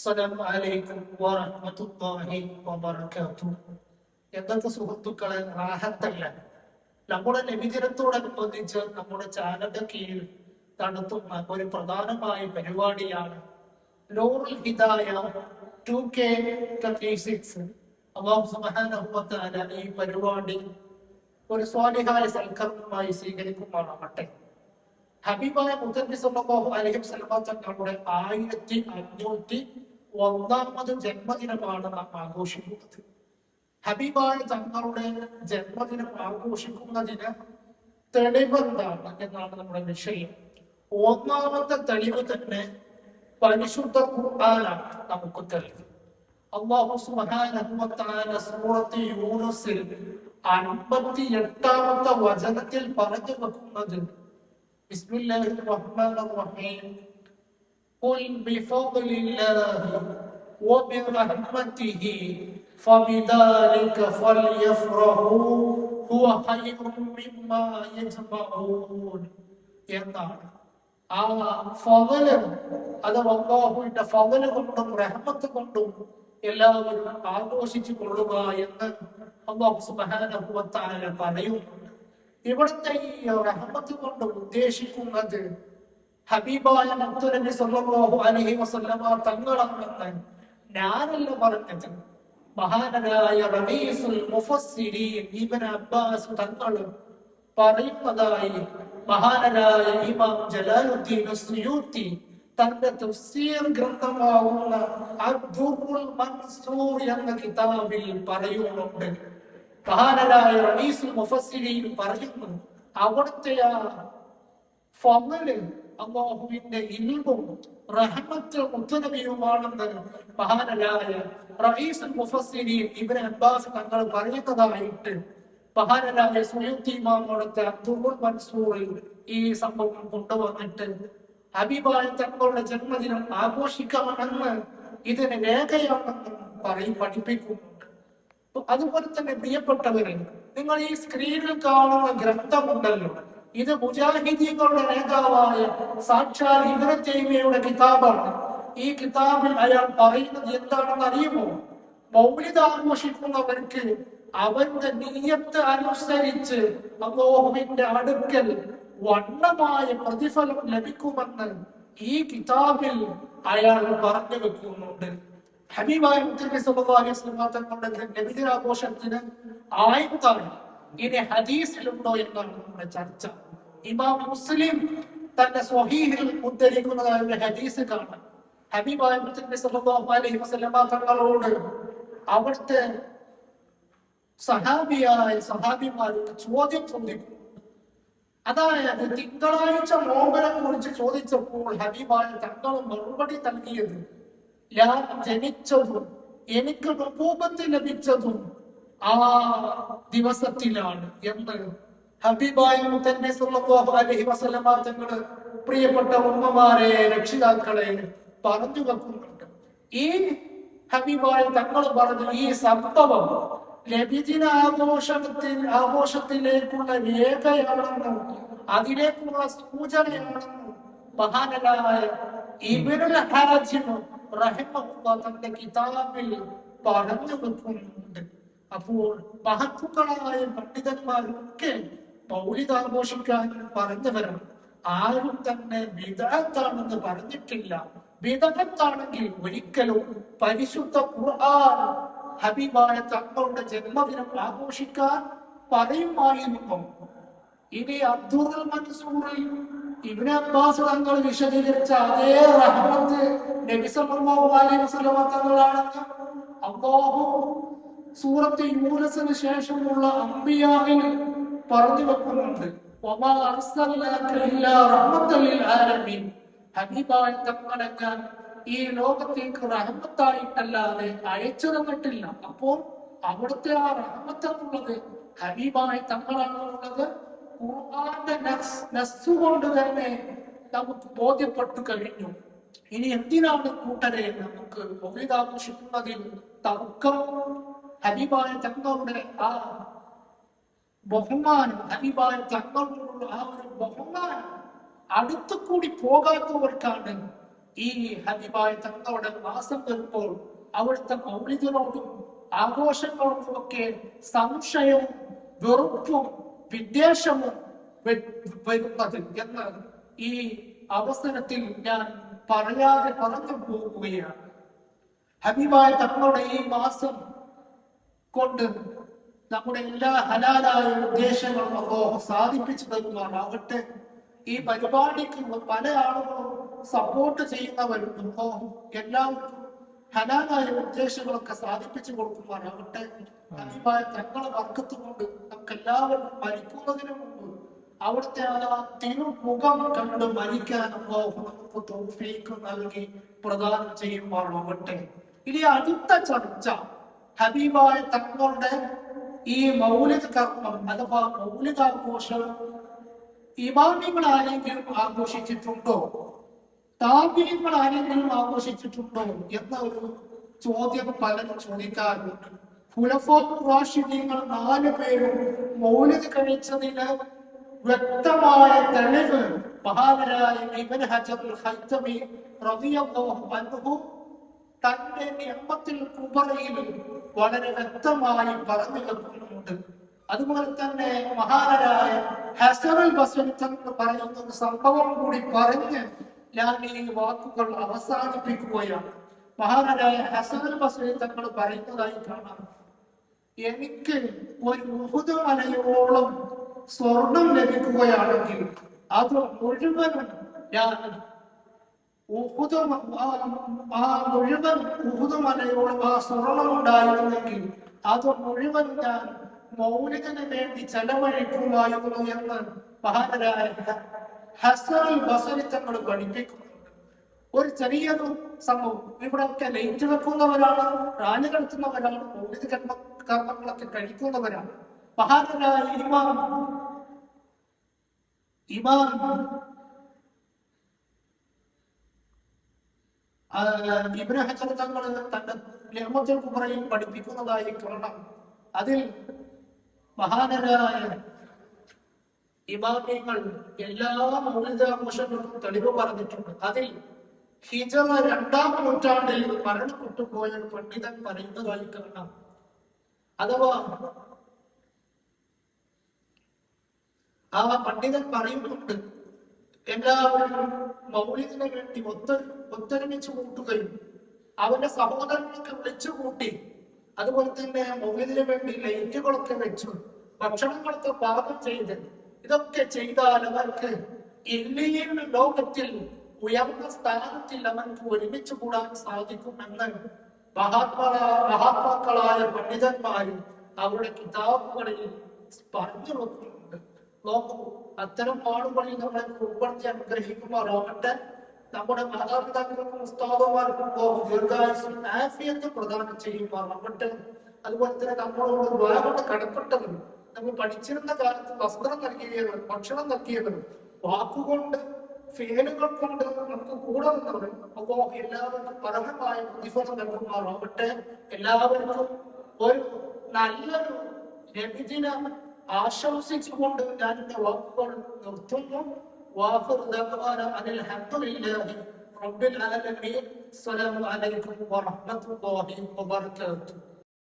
അസ്സലാമു അലൈക്കും വറഹ്മത്തുള്ളാഹി വബറകാതുഹു. എന്തൊക്കെ സുഹൃത്തുക്കളെ, റാഹത്തല്ല. നമ്മുടെ നബിദിനത്തോടനുബന്ധിച്ച് നമ്മുടെ ചാനലിന്റെ കീഴിൽ നടത്തുന്ന ഒരു പ്രധാനമായ പരിപാടിയാണ് നൂറുൽ ഹിദായ 2K26. അല്ലാഹു സുബ്ഹാനഹു വ തആല ഈ പരിപാടി ഒരു സ്വാലിഹായ സൽക്കർമ്മമായി സ്വീകരിക്കുമാറാകട്ടെ. ഹബീബായ മുത്തനബി സല്ലല്ലാഹു അലൈഹി വസല്ലം തങ്ങളുടെ 1501 ജന്മദിനമാണ് നാം ആഘോഷിക്കുന്നത്. ഹബീബായ തങ്ങളുടെ ജന്മദിനം ആഘോഷിക്കുന്നതിന് തെളിവെന്താണ് എന്നാണ് നമ്മുടെ വിഷയം. ഒന്നാമത്തെ തെളിവ് തന്നെ പരിശുദ്ധ ഖുർആനാണ് നമുക്ക് തെളിവ്. അല്ലാഹു സുബ്ഹാനഹു വ തആല സൂറത്ത് യൂനുസിൽ 58-ാമത്തെ വചനത്തിൽ പറഞ്ഞു വെക്കുന്നത് ബിസ്മില്ലാഹിർ റഹ്മാനിർ റഹീം ഖുൽ ബിഫദ്ലില്ലാഹി വബിറഹ്മതിഹി ഫബിദാലിക ഫൽയഫ്റഹൂ ഹുവ ഖൈറും മിമ്മാ യജ്മഊൻ എന്നാണ്. ആ ഫള്, അത് അല്ലാഹുവിന്റെ ഫള് കൊണ്ടും റഹ്മത്ത് കൊണ്ടും എല്ലാവരും ആഘോഷിച്ചു കൊള്ളുക എന്ന് അല്ലാഹു സുബ്ഹാനഹു വ തആല പറയുന്നു. ഇവിടുത്തെ ഈ റഹ്മത്ത് കൊണ്ട് ഉദ്ദേശിക്കുന്നത് ഹബീബായ മുത്തുനബി സല്ലല്ലാഹു അലൈഹി വസല്ലമ തങ്ങളാണെന്ന് ഞാനല്ല പറഞ്ഞത്. മഹാനരായ റഈസുൽ മുഫസ്സിരീൻ ഇബ്നു അബ്ബാസ് തങ്ങൾ പറയുന്നതായി മഹാനരായ ഇമാം ജലാലുദ്ദീൻ സുയൂത്തി തന്റെ തഫ്സീർ ഗ്രന്ഥമാവുന്ന അദ്ദുറുൽ മൻസൂർ എന്ന കിതാബിൽ പറയുന്നുണ്ട്. മഹാനരായ റഈസുൽ മുഫസ്സിരീൻ പറയുന്നു, അവിടുത്തെ ആ ഫള് അല്ലാഹുവിന്റെ ഇൽമും റഹ്മത്തുൽ മുത്തനബിയുമാണെന്ന് മഹാനരായ റഈസുൽ മുഫസ്സിരീൻ ഇബ്നു അബ്ബാസ് തങ്ങൾ പറയുന്നതായിട്ട് മഹാനരായ സുയൂത്തി ഇമാം അവിടുത്തെ അദ്ദുറുൽ മൻസൂറിൽ ഈ സംഭവം കൊണ്ടുവന്നിട്ട് ഹബീബായ തങ്ങളുടെ ജന്മദിനം ആഘോഷിക്കാമെന്ന് ഇതിന് രേഖയാണെന്ന് പഠിപ്പിക്കുന്നുണ്ട്. അതുപോലെ തന്നെ പ്രിയപ്പെട്ടവരെ, നിങ്ങൾ ഈ സ്ക്രീനിൽ കാണുന്ന ഗ്രന്ഥമുണ്ടല്ലോ, ഇത് മുജാഹിദീങ്ങളുടെ നേതാവായ സാക്ഷാൽ ഇബ്നു തൈമിയ്യയുടെ കിതാബാണ്. ഈ കിതാബിൽ അയാൾ പറയുന്നത് എന്താണെന്ന് അറിയുമോ? മൗലിദ് ആഘോഷിക്കുന്നവർക്ക് അവരുടെ നിയ്യത്ത് അനുസരിച്ച് അല്ലാഹുവിന്റെ അടുക്കൽ വണ്ണമായ പ്രതിഫലം ലഭിക്കുമെന്ന് ഈ കിതാബിൽ അയാൾ പറഞ്ഞു വെക്കുന്നുണ്ട്. ഹബീബായ മുത്തനബി സല്ലല്ലാഹു അലൈഹി വസല്ലം തങ്ങളുടെ നബിദിനാഘോഷത്തിന് ആയത്താണ്. ഇനി ഹദീസിലുണ്ടോ എന്നാണ് നമ്മുടെ ചർച്ച. ഇമാം മുസ്ലിം തന്റെ സ്വഹീഹിൽ ഉദ്ധരിക്കുന്നതായ ഒരു ഹദീസ് കാണാം. ഹബീബായ മുത്തനബി സല്ലല്ലാഹു അലൈഹി വസല്ലം തങ്ങളോട് അവിടുത്തെ സഹാബിമാരോട് ചോദ്യം ചോദിക്കും. അതായത് തിങ്കളാഴ്ച നോമ്പിനെ കുറിച്ച് ചോദിച്ചപ്പോൾ ഹബീബായ തങ്ങൾ മറുപടി നൽകിയത്, ഞാൻ ജനിച്ചതും എനിക്ക് നുബൂവത്ത് ലഭിച്ചതും ആ ദിവസത്തിലാണ് എന്ന് ഹബീബായ മുത്തനബി സല്ലല്ലാഹു അലൈഹി വസല്ലം തങ്ങൾ പ്രിയപ്പെട്ട ഉമ്മമാരെ, രക്ഷിതാക്കളെ പറഞ്ഞു വെക്കുന്നുണ്ട്. ഈ ഹബീബായ തങ്ങൾ പറഞ്ഞു ഈ സംഭവം നബിദിന ആഘോഷത്തിലേക്കുള്ള രേഖയാണെന്നും അതിലേക്കുള്ള സൂചനയാണെന്നും മഹാനരായ ഇബ്നുൽ ഹാജിം റഹിമഹുല്ലാഹ് തന്റെ കിതാബിൽ പറഞ്ഞു വെക്കുന്നുണ്ട്. അപ്പോൾ മഹത്തുക്കളായ പണ്ഡിതന്മാരൊക്കെ മൗലിദ് ആഘോഷിക്കാൻ പറഞ്ഞവരാണ്. ആരും തന്നെ ബിദ്അത്താണെന്ന് പറഞ്ഞിട്ടില്ല. ബിദ്അത്താണെങ്കിൽ ഒരിക്കലും പരിശുദ്ധ ഖുർആൻ ഹബീബായ തങ്ങളുടെ ജന്മദിനം ആഘോഷിക്കാൻ പറയുമായിരുന്നു. ഇനി അദ്ദുറുൽ മൻസൂറിൽ ഇബ്നു അബ്ബാസ് തങ്ങൾ വിശദീകരിച്ച അതേ റഹ്മത്ത് നബി സല്ലല്ലാഹു അലൈഹി വസല്ലം തങ്ങളാണെന്ന് അല്ലാഹു സൂറത്ത് യൂനുസിന് ശേഷമുള്ള അംബിയായിൽ പറഞ്ഞു വെക്കുന്നുണ്ട്. വമാ അർസൽനാക ഇല്ലാ റഹ്മത്തൽ ലിൽ ആലമീൻ. ഹബീബായ തങ്ങളെ ഞാൻ ഈ ലോകത്തേക്ക് റഹ്മത്തായിട്ടല്ലാതെ അയച്ചു തന്നിട്ടില്ല. അപ്പോൾ അവിടുത്തെ ആ റഹ്മത്ത് എന്നുള്ളത് ഹബീബായ തങ്ങളാണുള്ളത് ഖുർആന്റെ നസ്സ് കൊണ്ട് തന്നെ നമുക്ക് ബോധ്യപ്പെട്ടു കഴിഞ്ഞു. ഇനി എന്തിനാണ് കൂട്ടരെ നമുക്ക് മൗലിദ് ആഘോഷിക്കുന്നതിൽ തർക്കം? ഹബീബായ തങ്ങളുടെ ആ ബഹുമാനം, ഹബീബായ തങ്ങളോടുള്ള ആ ഒരു ബഹുമാനം അടുത്തു കൂടി പോകാത്തവർക്കാണ് ഈ ഹബീബായ തങ്ങളുടെ മാസം വരുമ്പോൾ അവിടുത്തെ മൗലിദിനോടും ആഘോഷങ്ങളോടും ഒക്കെ സംശയവും വെറുപ്പും വിദ്വേഷവും വരുന്നത് എന്ന് ഈ അവസരത്തിൽ ഞാൻ പറയാതെ പറഞ്ഞു പോവുകയാണ്. ഹബീബായ തങ്ങളുടെ ഈ മാസം കൊണ്ട് നമ്മുടെ എല്ലാ ഹലാലായ ഉദ്ദേശങ്ങളും അല്ലാഹു സാധിപ്പിച്ചു തരുമാറാവട്ടെ. ഈ പരിപാടിക്ക് പല ആളുകളും സപ്പോർട്ട് ചെയ്യുന്നവരുണ്ട്. എല്ലാവർക്കും ഹലാലായ ഉദ്ദേശങ്ങളൊക്കെ സാധിപ്പിച്ചു കൊടുക്കുമാറാവട്ടെ. ഹബീബായ തങ്ങളെ ബർക്കത്ത് കൊണ്ട് നമുക്ക് എല്ലാവർക്കും മരിക്കുന്നതിന് മുമ്പ് അവിടുത്തെ ആ തിരുമുഖം കണ്ട് മരിക്കാൻ നമുക്ക് തൗഫീഖ് നൽകി പ്രദാനം ചെയ്യുമാറാവട്ടെ. ഇനി അടുത്ത ചർച്ച ഹബീബായ തങ്ങളുടെ ഈ മൗലിദ് കർമ്മം അഥവാ മൗലിദാഘോഷം ഇമാമികൾ ആരെങ്കിലും ആഘോഷിച്ചിട്ടുണ്ടോ, താബിഈങ്ങൾ ആരെങ്കിലും ആഘോഷിച്ചിട്ടുണ്ടോ എന്ന ഒരു ചോദ്യം പലരും ചോദിക്കാറുണ്ട്. ഖുലഫാഉർ റാഷിദീങ്ങൾ 4 പേരും മൗലിദ് കഴിച്ചതിന് വ്യക്തമായ തെളിവ് മഹാനരായ ഇബ്നു ഹജറുൽ ഹൈതമി റളിയല്ലാഹു അൻഹു തന്റെ നിഅമത്തുൽ കുബറയിൽ വളരെ വ്യക്തമായി പറഞ്ഞു വെക്കുന്നുണ്ട്. അതുപോലെ തന്നെ മഹാനരായ ഹസനുൽ ബസ്രി തങ്ങൾ പറയുന്ന ഒരു സംഭവം കൂടി പറഞ്ഞ് ഞാൻ ഈ വാക്കുകൾ അവസാനിപ്പിക്കുകയാണ്. മഹാനരായ ഹസനുൽ ബസ്രി തങ്ങൾ പറയുന്നതായി കാണാം, എനിക്ക് ഒരു ഉഹുദ് മലയോളം സ്വർണം ലഭിക്കുകയാണെങ്കിൽ അത് മുഴുവനും ഞാൻ മുഴുവൻ ഉഹുദ് മലയോളം ആ സ്വർണം ഉണ്ടായിരുന്നെങ്കിൽ അത് മുഴുവൻ ഞാൻ മൗലിദിന് വേണ്ടി ചെലവഴിക്കുമായിരുന്നു എന്ന് മഹാനരായ ഹസനുൽ ബസ്രി തങ്ങൾ പഠിപ്പിക്കുന്നുണ്ട്. ഒരു ചെറിയൊരു സംഭവം, ഇവിടെയൊക്കെ ലൈറ്റ് വെക്കുന്നവരാണ്, റാലി നടത്തുന്നവരാണ്, മൗലിദ് കർമ്മങ്ങളൊക്കെ കഴിക്കുന്നവരാണ്. മഹാനരായ ഇമാം ഇബ്നു ഹജർ തങ്ങൾ തന്റെ നിഅമത്തുൽ കുബറയിൽ പഠിപ്പിക്കുന്നതായി കാണാം. അതിൽ മഹാനരായ ഇമാമിയങ്ങൾ എല്ലാ മൗലിദാഘോഷങ്ങൾക്കും തെളിവ് പറഞ്ഞിട്ടുണ്ട്. അതിൽ ഹിജ്റ 2-ാം നൂറ്റാണ്ടിൽ മരണപ്പെട്ടു പോയ പണ്ഡിതൻ പറയുന്നതായി കാണാം. അഥവാ ആ പണ്ഡിതൻ പറയുന്നുണ്ട്, എല്ലാവരും മൗലിദിന് വേണ്ടി ഒത്തൊരുമിച്ച് കൂട്ടുകയും അവന്റെ സഹോദരങ്ങളൊക്കെ വിളിച്ചു കൂട്ടി, അതുപോലെ തന്നെ മൗലിദിന് വേണ്ടി ലൈറ്റുകളൊക്കെ വെച്ചു ഭക്ഷണങ്ങളൊക്കെ പാകം ചെയ്ത് ഇതൊക്കെ ചെയ്താൽ അവർക്ക് ഇല്ലീൻ ലോകത്തിൽ ഉയർന്ന സ്ഥാനത്തിൽ അവർക്ക് ഒരുമിച്ച് കൂടാൻ സാധിക്കുമെന്ന് മഹാത്മാക്കളായ പണ്ഡിതന്മാരും അവരുടെ കിതാബുകളിൽ പറഞ്ഞു വെക്കുന്നുണ്ട്. നോക്കൂ, അത്തരം ആളുകളിൽ നമ്മളെ ഉൾപ്പെടുത്തി അനുഗ്രഹിക്കുമാറാവട്ടെ. നമ്മുടെ മാതാപിതാക്കൾക്കും ഉസ്താദുമാർക്കും ദീർഘായുസ്സും ആഫിയത്തും പ്രദാനം ചെയ്യുമാറാവട്ടെ. അതുപോലെ തന്നെ നമ്മളോട് വേറെ കടപ്പെട്ടവർ, നമ്മൾ പഠിച്ചിരുന്ന കാലത്ത് വസ്ത്രം നൽകിയവർ, ഭക്ഷണം നൽകിയവർ, വാക്കുകൊണ്ട് ഫേനുകൾ കൊണ്ട് നമുക്ക് കൂടെ നിന്നവർ, അല്ലാഹു എല്ലാവർക്കും അർഹമായ പ്രതിഫലം നൽകുമാറാവട്ടെ. എല്ലാവർക്കും ഒരു നല്ലൊരു നബിദിനം ആശംസിച്ചുകൊണ്ട് ഞാൻ എന്റെ വാക്കുകൾ നിർത്തുന്നു. വാഖിറു ദഅ്വാനാ അനിൽ ഹംദുലില്ലാഹി റബ്ബിൽ ആലമീൻ. അസ്സലാമു അലൈക്കും വറഹ്മത്തുള്ളാഹി വബറകാതുഹു.